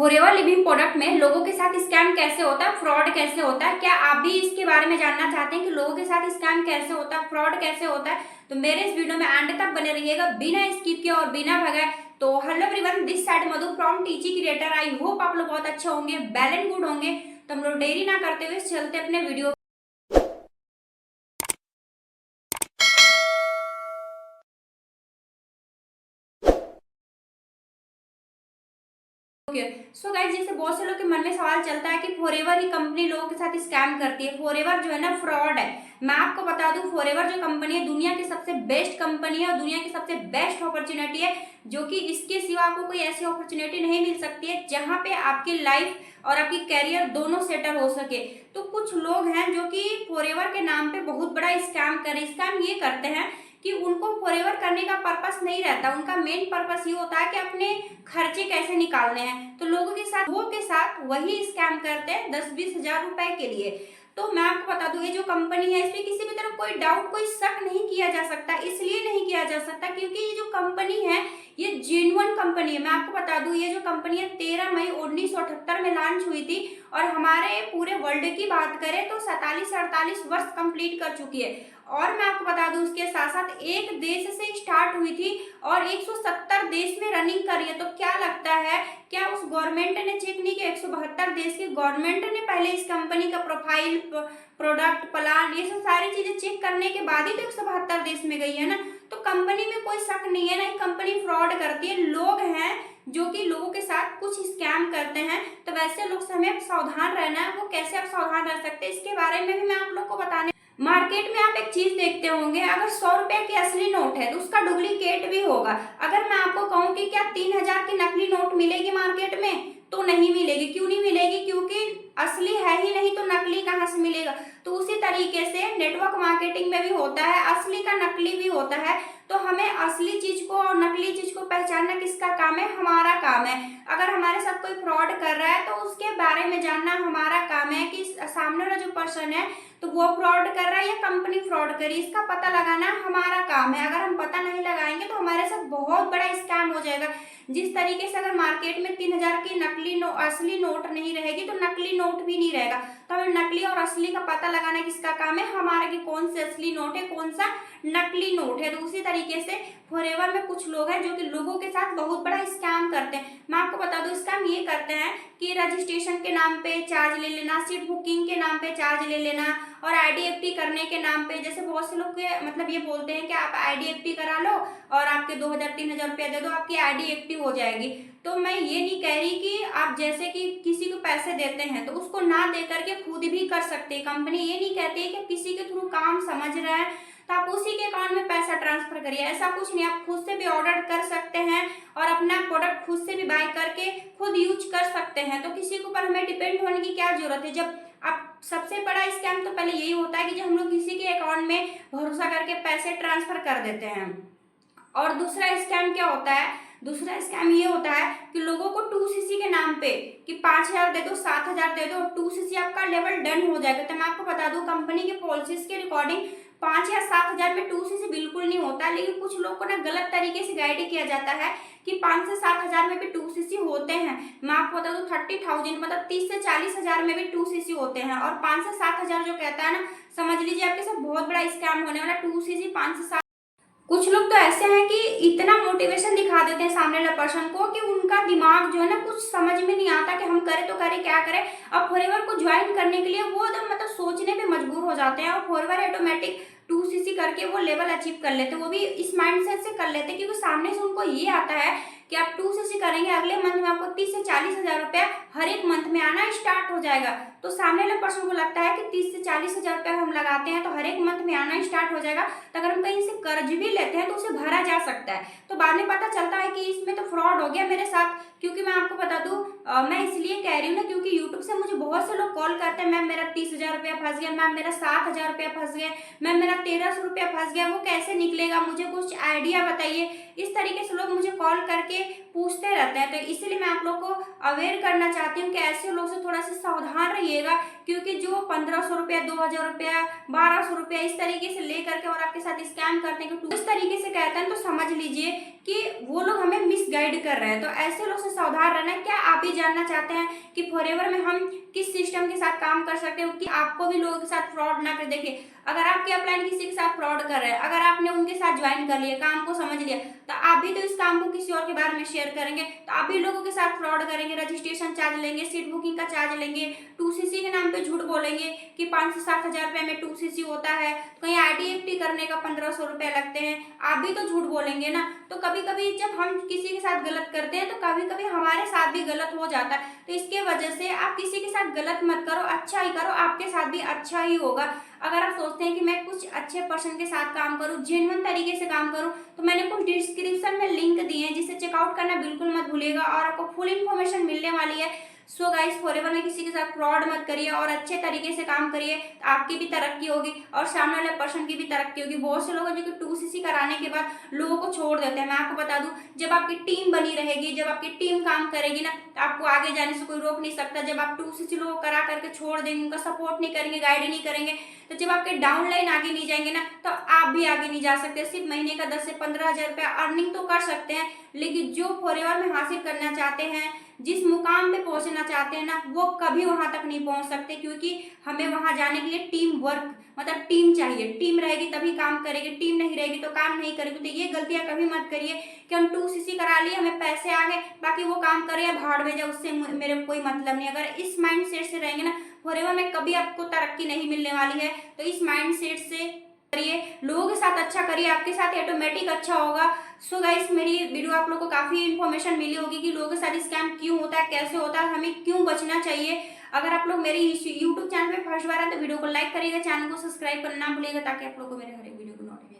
Forever living product में लोगों के साथ स्कैम कैसे होता है, फ्रॉड कैसे होता है, क्या आप भी इसके बारे में जानना चाहते हैं कि लोगों के साथ स्कैम कैसे होता है, फ्रॉड कैसे होता है? तो मेरे इस वीडियो में एंड तक बने रहिएगा बिना स्किप किए और बिना भगाए। तो hello everyone, this side Madhu from टीची क्रिएटर। आई होप आप लोग बहुत अच्छे होंगे, वेल एंड गुड होंगे। तो हम लोग देरी ना करते हुए चलते अपने वीडियो। सो गाइस, जैसे बहुत से लोग के मन में सवाल चलता है कि फॉरएवर ही कंपनी लोगों के साथ स्कैम करती है, फॉरएवर जो है ना फ्रॉड है। मैं आपको बता दूं, फॉरएवर जो कंपनी है दुनिया की सबसे बेस्ट कंपनी है और दुनिया की सबसे बेस्ट अपॉर्चुनिटी है, जो कि इसके सिवा आपको कोई ऐसी अपॉर्चुनिटी नहीं मिल सकती है जहां पे आपकी लाइफ और आपकी कैरियर दोनों सेटल हो सके। तो कुछ लोग हैं जो कि फॉरएवर के नाम पे बहुत बड़ा स्कैम करें। स्कैम ये करते हैं कि उनको फॉरएवर करने का पर्पस नहीं रहता, उनका मेन पर्पस ये होता है कि अपने खर्चे कैसे निकालने हैं। तो लोगों के साथ वही स्कैम करते हैं 10-20 हजार रुपए के लिए। तो मैं आपको बता दूं, ये जो कंपनी है इसमें किसी भी तरह कोई डाउट, कोई शक नहीं किया जा सकता। इसलिए नहीं किया जा सकता क्योंकि ये जो कंपनी है ये जेन्युइन कंपनी है। मैं आपको बता दूं, ये जो कंपनी है 13 मई 1978 में लॉन्च हुई थी और हमारे पूरे वर्ल्ड की बात करें तो 47 से 48 वर्ष कंप्लीट कर चुकी है। और मैं आपको बता दूं, उसके साथ साथ एक देश से स्टार्ट हुई थी और 170 देश में रनिंग कर रही है। तो क्या लगता है, क्या उस गवर्नमेंट ने चेक नहीं किया? 172 देश की गवर्नमेंट ने पहले इस कंपनी का प्रोफाइल, प्रोडक्ट, प्लान, ये सब सारी चीजें चेक करने के बाद ही तो 172 देश में गई है ना। तो कंपनी में कोई शक नहीं है ना, कंपनी फ्रॉड करती है। लोग हैं जो कि लोगों के साथ कुछ स्कैम करते हैं, तो वैसे लोग से हमें सावधान रहना है। वो कैसे आप सावधान रह सकते हैं इसके बारे में भी मैं आप लोग को बताने। मार्केट में आप एक चीज देखते होंगे, अगर 100 रुपए की असली नोट है तो उसका डुप्लीकेट भी होगा। अगर मैं आपको कहूं कि क्या 3000 की नकली नोट मिलेगी मार्केट में, तो नहीं मिलेगी। क्यों नहीं मिलेगी? क्योंकि असली है ही नहीं, तो नकली कहाँ से मिलेगा? तो उसी तरीके से नेटवर्क मार्केटिंग में भी होता है, असली का नकली भी होता है। तो हमें असली चीज को और नकली चीज को पहचानना किसका काम है? हमारा काम है। अगर हमारे साथ कोई फ्रॉड कर रहा है तो उसके बारे में जानना हमारा काम है कि सामने वाला जो पर्सन है तो वो फ्रॉड कर रहा है या कंपनी फ्रॉड करी, इसका पता लगाना हमारा काम है। अगर हम पता नहीं लगाएंगे तो हमारे साथ बहुत बड़ा स्कैम हो जाएगा। जिस तरीके से अगर मार्केट में 3000 की नकली असली नोट नहीं रहेगी तो नकली नोट भी नहीं रहेगा। तो हमें नकली और असली का पता लगाना किसका काम है? हमारा, कि कौन सी असली नोट है, कौन सा नकली नोट है। तो उसी तरीके से फॉरएवर में कुछ लोग हैं जो कि लोगों के साथ बहुत बड़ा स्कैम करते हैं। मैं आपको बता दूं, स्कैम ये करते हैं कि रजिस्ट्रेशन के नाम पे चार्ज ले लेना, सीट बुकिंग के नाम पे चार्ज ले लेना और आईडीएफटी करने के नाम पे। जैसे बहुत से लोग के मतलब ये बोलते हैं कि आप आईडीएफटी करा लो और आपके 2000-3000 रुपया दे दो, आपकी आईडी एक्टिव हो जाएगी। तो मैं ये नहीं कह रही कि आप जैसे कि किसी को पैसे देते हैं तो उसको ना दे करके खुद भी कर सकते हैं। कंपनी ये नहीं कहती है कि किसी के थ्रू काम समझ रहे हैं तो आप उसी के अकाउंट में पैसा ट्रांसफर करिए, ऐसा कुछ नहीं। आप खुद से भी ऑर्डर कर सकते हैं और अपना प्रोडक्ट खुद से भी बाय करके खुद यूज कर सकते हैं। तो किसी के ऊपर हमें डिपेंड होने की क्या जरूरत है? जब आप, सबसे बड़ा स्कैम तो पहले यही होता है कि जब हम लोग किसी के अकाउंट में भरोसा करके पैसे ट्रांसफर कर देते हैं। और दूसरा स्कैम क्या होता है? दूसरा स्कैम ये होता है कि लोगों को 2cc के नाम पे कि 5000 दे दो, 7000 दे दो, 2cc आपका लेवल डन हो जाएगा। तो मैं आपको बता दूं, कंपनी के पॉलिसीज के रिकॉर्डिंग 5 या 7000 में 2cc बिल्कुल नहीं होता। लेकिन कुछ लोग को ना गलत तरीके से गाइड किया जाता है कि 5 से 7000 में भी 2cc होते हैं। मैं आपको बता दूं 30,000 मतलब 30 से 40 हजार में भी 2cc होते हैं। और 5 से 7000 जो कहता है ना, समझ लीजिए आपके साथ बहुत बड़ा स्कैम होने वाला। 2cc 5 से 7। कुछ लोग तो ऐसे हैं कि इतना मोटिवेशन दिखा देते हैं सामने वाले पर्सन को कि उनका दिमाग जो है ना कुछ समझ में नहीं आता कि हम करें तो करें, क्या करें। अब फॉरएवर को ज्वाइन करने के लिए वो एकदम मतलब सोचने पे मजबूर हो जाते हैं और फॉरएवर ऑटोमेटिक 2cc करके वो लेवल अचीव कर लेते हैं। वो भी इस माइंडसेट से कर लेते हैं क्योंकि सामने से उनको ये आता है कि आप 2cc करेंगे, अगले मंथ में आपको 30 से 40 हजार रुपया हर एक मंथ में आना स्टार्ट हो जाएगा। तो सामने वाले पर्सन को लगता है कि 30 से 40 हजार रुपया हम लगाते हैं तो हर एक मंथ में आना स्टार्ट हो जाएगा, तो अगर हम कहीं से कर्ज भी लेते हैं तो उसे भरा जा सकता है। तो बाद में पता चलता है कि इसमें तो फ्रॉड हो गया मेरे साथ। क्योंकि मैं आपको बता दूं, मैं इसलिए कह रही हूँ ना क्योंकि यूट्यूब से मुझे बहुत से लोग कॉल करते हैं, मैम मेरा 30,000 रुपया फंस गया, मैम मेरा 7,000 रुपया फंस गया, मैम मेरा 1300 रुपया फंस गया, वो कैसे निकलेगा, मुझे कुछ आइडिया बताइए। इस तरीके से लोग मुझे कॉल करके पूछते रहते हैं। तो इसीलिए मैं आप लोग को अवेयर करना चाहती हूँ कि ऐसे लोग से थोड़ा सा सावधान रहिएगा, क्योंकि जो 1500 रुपया, 2000 रुपया, 1200 रुपया इस तरीके से ले करके और आपके साथ स्कैम करने के इस तरीके से कहते हैं, तो समझ लीजिए कि वो लोग हमें मिसगाइड कर रहे हैं। तो ऐसे लोग से सावधान रहना है। क्या आप भी जानना चाहते हैं कि फॉरएवर में हम किस सिस्टम के साथ काम कर सकते हैं कि आपको भी लोगों के साथ फ्रॉड ना कर? देखिए, अगर आपके अपलाइन किसी के साथ फ्रॉड कर रहे हैं, अगर आपने उनके साथ ज्वाइन कर लिया, काम को समझ लिया, तो आप भी तो इस काम को किसी और के बारे में शेयर करेंगे, तो आप भी लोगों के साथ फ्रॉड करेंगे, रजिस्ट्रेशन चार्ज लेंगे, सीट बुकिंग का चार्ज लेंगे, 2cc के नाम पे झूठ बोलेंगे कि 5 से 7 हजार रुपए में 2cc होता है, कहीं IDFT करने का 1500 रुपए लगते हैं, आप भी तो झूठ बोलेंगे ना। तो कभी कभी जब हम किसी के साथ गलत करते हैं तो कभी कभी हमारे साथ भी गलत हो जाता है। तो इसके वजह से आप किसी के साथ गलत मत करो, अच्छा ही करो, आपके साथ भी अच्छा ही होगा। अगर आप सोचते हैं कि मैं कुछ अच्छे पर्सन के साथ काम करूं, जेन्युइन तरीके से काम करूं, तो मैंने कुछ डिस्क्रिप्शन में लिंक दिए हैं जिसे चेकआउट करना बिल्कुल मत भूलिएगा और आपको फुल इन्फॉर्मेशन मिलने वाली है। सो गाइस, फॉरएवर में किसी के साथ फ्रॉड मत करिए और अच्छे तरीके से काम करिए, तो आपकी भी तरक्की होगी और सामने वाले पर्सन की भी तरक्की होगी। बहुत से लोग हैं जो कि 2cc कराने के बाद लोगों को छोड़ देते हैं। मैं आपको बता दूं, जब आपकी टीम बनी रहेगी, जब आपकी टीम काम करेगी ना, तो आपको आगे जाने से कोई रोक नहीं सकता। जब आप 2cc लोगों को करा करके छोड़ देंगे, उनका सपोर्ट नहीं करेंगे, गाइड नहीं करेंगे, तो जब आपके डाउनलाइन आगे नहीं जाएंगे ना, तो आप भी आगे नहीं जा सकते। सिर्फ महीने का 10 से 15 हजार रुपया अर्निंग तो कर सकते हैं, लेकिन जो फॉरएवर में हासिल करना चाहते हैं, जिस मुकाम पे पहुंचना चाहते हैं ना, वो कभी वहां तक नहीं पहुंच सकते, क्योंकि हमें वहां जाने के लिए टीम वर्क, मतलब टीम चाहिए। टीम रहेगी तभी काम करेगी, टीम नहीं रहेगी तो काम नहीं करेगी। तो ये गलतियां कभी मत करिए कि हम 2cc करा लिए, हमें पैसे आ गए, बाकी वो काम करे या भाड़ में जाए, उससे मेरे को कोई मतलब नहीं। अगर इस माइंड सेट से रहेंगे ना, फॉरएवर में कभी आपको तरक्की नहीं मिलने वाली है। तो इस माइंड सेट से करिए, लोगों के साथ अच्छा करिए, आपके साथ ऑटोमेटिक अच्छा होगा। सो गाइस, मेरी वीडियो आप लोगों को काफी इन्फॉर्मेशन मिली होगी कि लोगों के साथ स्कैम क्यों होता है, कैसे होता है, हमें क्यों बचना चाहिए। अगर आप लोग मेरे यूट्यूब चैनल पे फर्स्ट बार है तो वीडियो को लाइक करिएगा, चैनल को सब्सक्राइब करना ना भूलिएगा, ताकि आप लोग को मेरे हर एक वीडियो को नोटिफिकेशन